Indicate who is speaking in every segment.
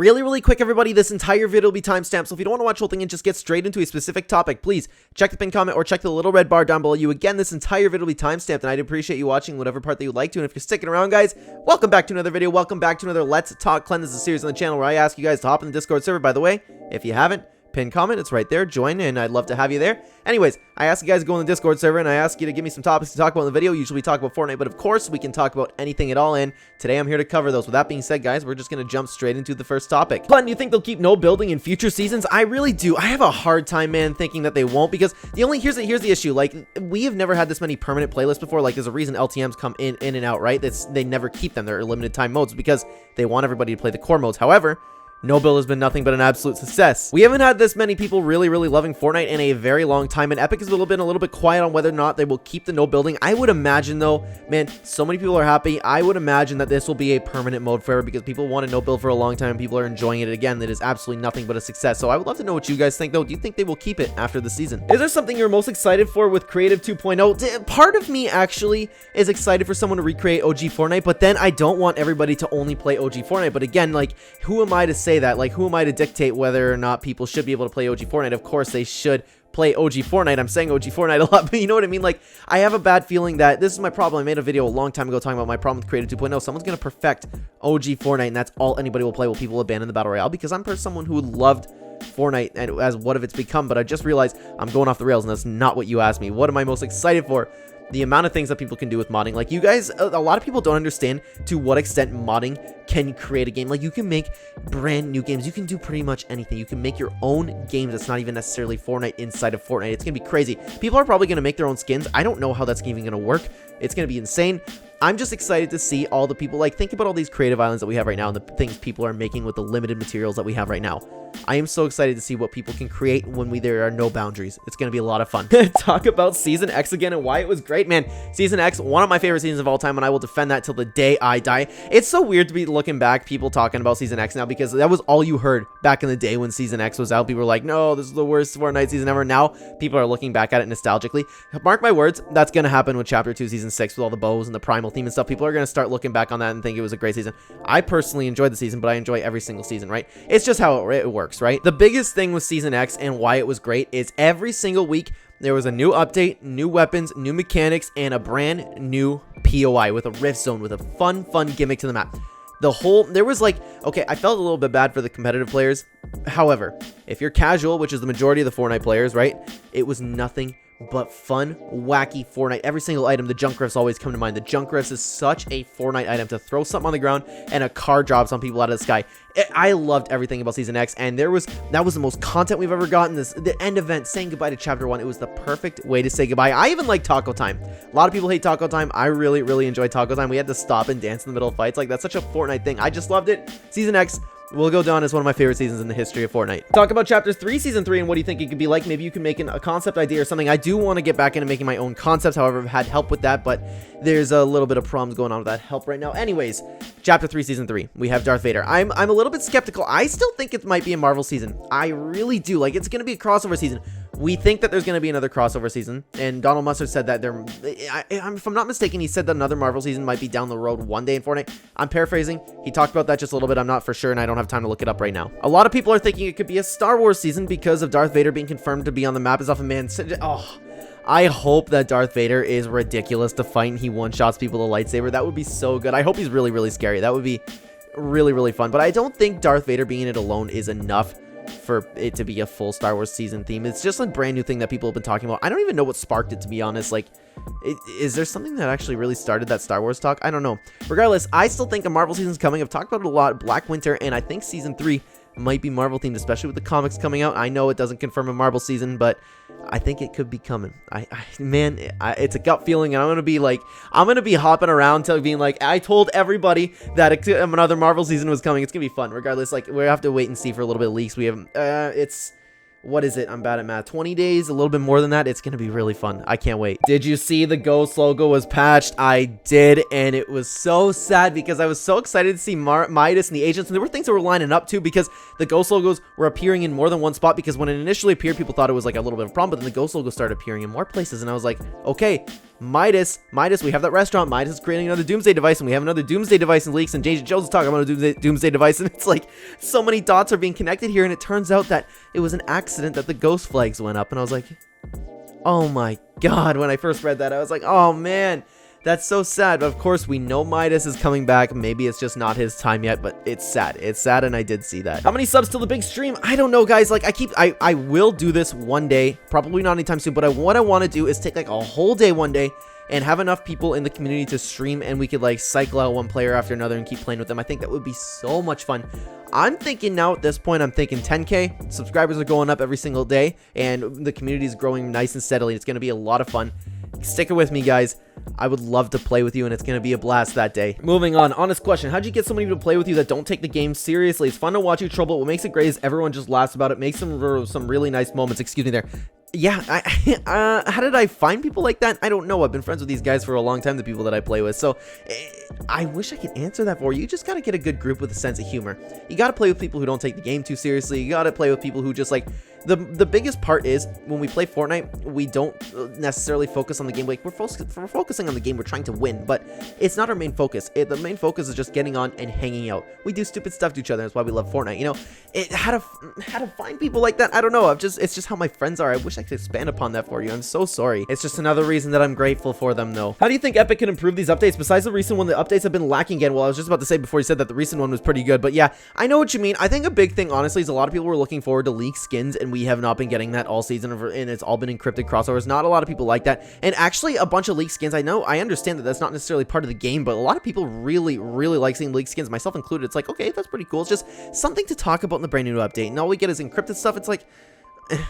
Speaker 1: Really quick, everybody, this entire video will be timestamped, so if you don't want to watch the whole thing and just get straight into a specific topic, please check the pinned comment or check the little red bar down below you. Again, this entire video will be timestamped, and I'd appreciate you watching whatever part that you'd like to. And if you're sticking around, guys, welcome back to another video. Welcome back to another Let's Talk Clen. This is a series on the channel where I ask you guys to hop in the Discord server. By the way, if you haven't, pinned comment, it's right there, join, and I'd love to have you there. Anyways, I ask you guys to go in the Discord server, and I ask you to give me some topics to talk about in the video. Usually we talk about Fortnite, but of course we can talk about anything at all, and today I'm here to cover those. With that being said, guys, we're just gonna jump straight into the first topic. Clen, you think they'll keep no building in future seasons? I really do. I have a hard time, man, thinking that they won't, because here's the issue. Like, we have never had this many permanent playlists before. Like, there's a reason LTMs come in and out, right? They never keep them. They're limited time modes because they want everybody to play the core modes. However, no build has been nothing but an absolute success. We haven't had this many people really loving Fortnite in a very long time, and Epic has been a little bit quiet on whether or not they will keep the no building. I would imagine, though, man, so many people are happy. I would imagine that this will be a permanent mode forever because people want to no build for a long time and people are enjoying it. Again, that is absolutely nothing but a success. So I would love to know what you guys think, though. Do you think they will keep it after the season? Is there something you're most excited for with Creative 2.0? Part of me actually is excited for someone to recreate OG Fortnite, but then I don't want everybody to only play OG Fortnite. But again, like, who am I to say that? Like, who am I to dictate whether or not people should be able to play OG Fortnite? Of course they should play OG Fortnite. I'm saying OG Fortnite a lot, but you know what I mean? Like, I have a bad feeling that this is my problem. I made a video a long time ago talking about my problem with Creative 2.0. Someone's gonna perfect OG Fortnite, and that's all anybody will play. Will people abandon the Battle Royale? Because I'm someone who loved Fortnite and as what have it's become, but I just realized I'm going off the rails, and that's not what you asked me. What am I most excited for? The amount of things that people can do with modding. Like, you guys, a lot of people don't understand to what extent modding can create a game. Like, you can make brand new games. You can do pretty much anything. You can make your own games that's not even necessarily Fortnite inside of Fortnite. It's gonna be crazy. People are probably gonna make their own skins. I don't know how that's even gonna work. It's gonna be insane. I'm just excited to see all the people, like, think about all these creative islands that we have right now and the things people are making with the limited materials that we have right now. I am so excited to see what people can create when there are no boundaries. It's going to be a lot of fun. Talk about Season X again and why it was great, man. Season X, one of my favorite seasons of all time, and I will defend that till the day I die. It's so weird to be looking back, people talking about Season X now, because that was all you heard back in the day when Season X was out. People were like, no, this is the worst Fortnite season ever. Now, people are looking back at it nostalgically. Mark my words, that's going to happen with Chapter 2, Season 6, with all the bows and the primal theme and stuff. People are going to start looking back on that and think it was a great season. I personally enjoyed the season, but I enjoy every single season, right? It's just how it works, right? The biggest thing with Season X and why it was great is every single week there was a new update, new weapons, new mechanics, and a brand new POI with a rift zone with a fun gimmick to the map. There was like, okay, I felt a little bit bad for the competitive players. However, if you're casual, which is the majority of the Fortnite players, right, it was nothing but fun, wacky Fortnite. Every single item, the junk rifts always come to mind. The junk rifts is such a Fortnite item to throw something on the ground and a car drops on people out of the sky. I loved everything about Season X, and that was the most content we've ever gotten. The end event, saying goodbye to Chapter 1, it was the perfect way to say goodbye. I even like Taco Time. A lot of people hate Taco Time. I really enjoy Taco Time. We had to stop and dance in the middle of fights. Like, that's such a Fortnite thing. I just loved it. Season X will go down as one of my favorite seasons in the history of Fortnite. Talk about Chapter 3, Season 3, and what do you think it could be like? Maybe you can make a concept idea or something. I do want to get back into making my own concepts. However, I've had help with that, but there's a little bit of problems going on with that help right now. Anyways, Chapter 3, Season 3, we have Darth Vader. I'm a little bit skeptical. I still think it might be a Marvel season. I really do. Like, it's going to be a crossover season. We think that there's going to be another crossover season, and Donald Mustard said that if I'm not mistaken, he said that another Marvel season might be down the road one day in Fortnite. I'm paraphrasing. He talked about that just a little bit. I'm not for sure, and I don't have time to look it up right now. A lot of people are thinking it could be a Star Wars season because of Darth Vader being confirmed to be on the map as off a man. Oh, I hope that Darth Vader is ridiculous to fight and he one-shots people with a lightsaber. That would be so good. I hope he's really scary. That would be really fun, but I don't think Darth Vader being in it alone is enough for it to be a full Star Wars season theme. It's just a brand new thing that people have been talking about. I don't even know what sparked it, to be honest. Like, is there something that actually really started that Star Wars talk? I don't know. Regardless, I still think a Marvel season's coming. I've talked about it a lot. Black Winter, and I think Season 3 might be Marvel themed, especially with the comics coming out. I know it doesn't confirm a Marvel season, but I think it could be coming. Man, it's a gut feeling, and I'm gonna be hopping around to being like, I told everybody that another Marvel season was coming. It's gonna be fun. Regardless, like, we have to wait and see for a little bit of leaks. We have it's what is it? I'm bad at math. 20 days, a little bit more than that. It's going to be really fun. I can't wait. Did you see the Ghost logo was patched? I did, and it was so sad because I was so excited to see Midas and the agents, and there were things that were lining up too because the Ghost logos were appearing in more than one spot because when it initially appeared, people thought it was like a little bit of a problem, but then the Ghost logo started appearing in more places, and I was like, okay, Midas, we have that restaurant. Midas is creating another doomsday device, and we have another doomsday device in leaks, and Jason Jones is talking about a doomsday device, and it's like so many dots are being connected here, and it turns out that it was an accident that the ghost flags went up, and I was like, oh my god, when I first read that, I was like, oh man, that's so sad. But of course, we know Midas is coming back. Maybe it's just not his time yet, but it's sad. It's sad, and I did see that. How many subs till the big stream? I don't know, guys. Like, I will do this one day. Probably not anytime soon, but what I want to do is take, like, a whole day one day and have enough people in the community to stream, and we could, like, cycle out one player after another and keep playing with them. I think that would be so much fun. I'm thinking now at this point, I'm thinking 10K. Subscribers are going up every single day, and the community is growing nice and steadily. It's going to be a lot of fun. Stick it with me, guys. I would love to play with you, and it's going to be a blast that day. Moving on. Honest question. How'd you get so many people to play with you that don't take the game seriously? It's fun to watch you trouble. What makes it great is everyone just laughs about it. Makes some really nice moments. Excuse me there. Yeah, how did I find people like that? I don't know. I've been friends with these guys for a long time, the people that I play with. So I wish I could answer that for you. You just got to get a good group with a sense of humor. You got to play with people who don't take the game too seriously. You got to play with people who just, like, the biggest part is when we play Fortnite, we don't necessarily focus on the game. Like, we're focusing on the game. We're trying to win, but it's not our main focus. The main focus is just getting on and hanging out. We do stupid stuff to each other. That's why we love Fortnite. You know, how to find people like that? I don't know. It's just how my friends are. I wish I could expand upon that for you. I'm so sorry. It's just another reason that I'm grateful for them, though. How do you think Epic can improve these updates? Besides the recent one, the updates have been lacking again. Well, I was just about to say before you said that the recent one was pretty good, but yeah, I know what you mean. I think a big thing, honestly, is a lot of people were looking forward to leaked skins, and we have not been getting that all season, and it's all been encrypted crossovers. Not a lot of people like that, and actually a bunch of leaked skins. I understand that that's not necessarily part of the game, but a lot of people really like seeing leaked skins, myself included. It's like, okay, that's pretty cool. It's just something to talk about in the brand new update, and all we get is encrypted stuff. It's like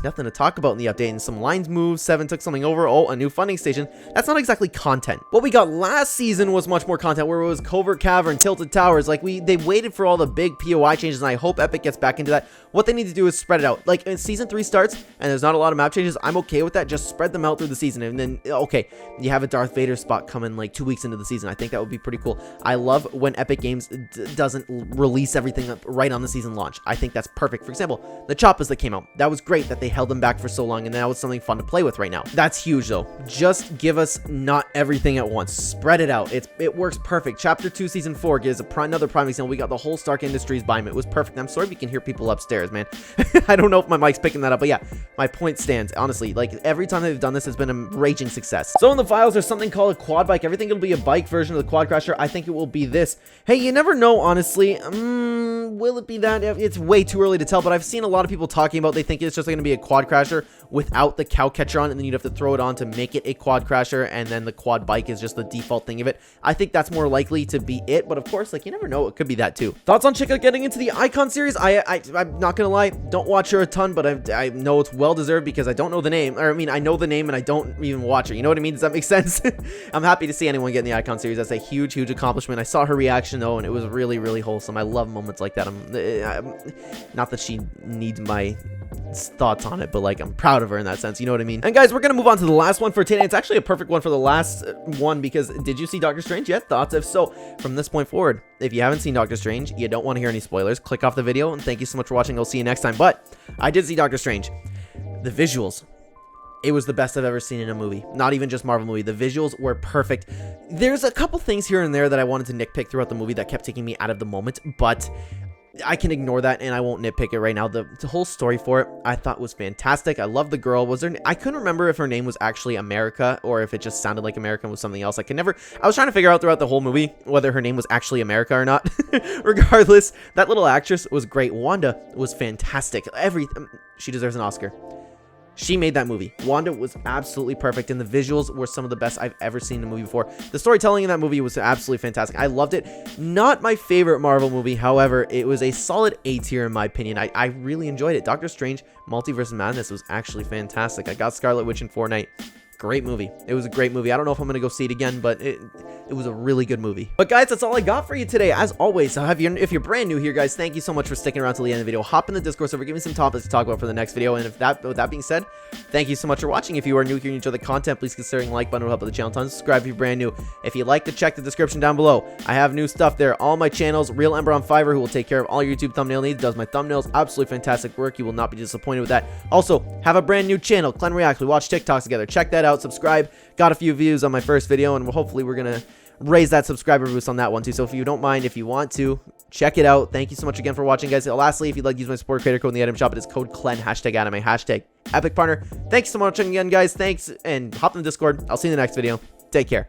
Speaker 1: nothing to talk about in the update, and some lines moved, 7 took something over, oh, a new funding station. That's not exactly content. What we got last season was much more content, where it was Covert Cavern, Tilted Towers. Like, they waited for all the big POI changes, and I hope Epic gets back into that. What they need to do is spread it out. Like, when season 3 starts, and there's not a lot of map changes, I'm okay with that. Just spread them out through the season, and then, okay, you have a Darth Vader spot coming, like, 2 weeks into the season. I think that would be pretty cool. I love when Epic Games doesn't release everything right on the season launch. I think that's perfect. For example, the Choppas that came out. That was great that they held them back for so long, and that was something fun to play with right now. That's huge, though. Just give us not everything at once. Spread it out. It works perfect. Chapter 2 season 4 gives another prime example. We got the whole Stark Industries biome. It was perfect. I'm sorry if you can hear people upstairs, man. I don't know if my mic's picking that up, but yeah, my point stands. Honestly, like, every time they've done this, it's been a raging success. So in the files, there's something called a quad bike. Everything will be a bike version of the quad crasher. I think it will be this. Hey, you never know, honestly. Will it be that? It's way too early to tell, but I've seen a lot of people talking about they think it's just going to be a quad crasher without the cow catcher on, and then you'd have to throw it on to make it a quad crasher, and then the quad bike is just the default thing of it. I think that's more likely to be it, but of course, like, you never know, it could be that too. Thoughts on Chica getting into the icon series? I'm not gonna lie, don't watch her a ton, but I know it's well deserved because I don't know the name, or I mean, I know the name and I don't even watch her. You know what I mean? Does that make sense? I'm happy to see anyone get in the icon series. That's a huge accomplishment. I saw her reaction though, and it was really wholesome. I love moments like that. Not that she needs my thoughts on it, but like, I'm proud of her in that sense, you know what I mean? And guys, we're gonna move on to the last one for today. It's actually a perfect one for the last one, because did you see Doctor Strange yet? Thoughts? If so, from this point forward, if you haven't seen Doctor Strange, you don't want to hear any spoilers, click off the video, and thank you so much for watching. I'll see you next time. But I did see Doctor Strange. The visuals, it was the best I've ever seen in a movie. Not even just Marvel movie. The visuals were perfect. There's a couple things here and there that I wanted to nitpick throughout the movie that kept taking me out of the moment, but I can ignore that, and I won't nitpick it right now. The whole story for it, I thought was fantastic. I love the girl. I couldn't remember if her name was actually America or if it just sounded like America and was something else. I was trying to figure out throughout the whole movie whether her name was actually America or not. Regardless, that little actress was great. Wanda was fantastic. She deserves an Oscar. She made that movie. Wanda was absolutely perfect, and the visuals were some of the best I've ever seen in a movie before. The storytelling in that movie was absolutely fantastic. I loved it. Not my favorite Marvel movie, however, it was a solid A tier in my opinion. I really enjoyed it. Doctor Strange Multiverse of Madness was actually fantastic. I got Scarlet Witch in Fortnite. Great movie. It was a great movie. I don't know if I'm going to go see it again, but it was a really good movie. But guys, that's all I got for you today. As always, if you're brand new here, guys, thank you so much for sticking around till the end of the video. Hop in the Discord server, give me some topics to talk about for the next video. And with that being said, thank you so much for watching. If you are new here and you enjoy the content, please consider hitting the like button to help out the channel. Tons. Subscribe if you're brand new. If you'd like to check the description down below, I have new stuff there. All my channels, Real Ember on Fiverr, who will take care of all your YouTube thumbnail needs, does my thumbnails. Absolutely fantastic work. You will not be disappointed with that. Also, have a brand new channel, Clen Reacts. We watch TikToks together. Check that out. out, subscribe. Got a few views on my first video, and hopefully we're gonna raise that subscriber boost on that one too. So if you don't mind, if you want to, check it out. Thank you so much again for watching, guys. Lastly, if you'd like to use my support creator code in the item shop, it is code Clen, #anime, #epic partner. Thanks so much again, guys. Thanks, and hop in the Discord. I'll see you in the next video. Take care.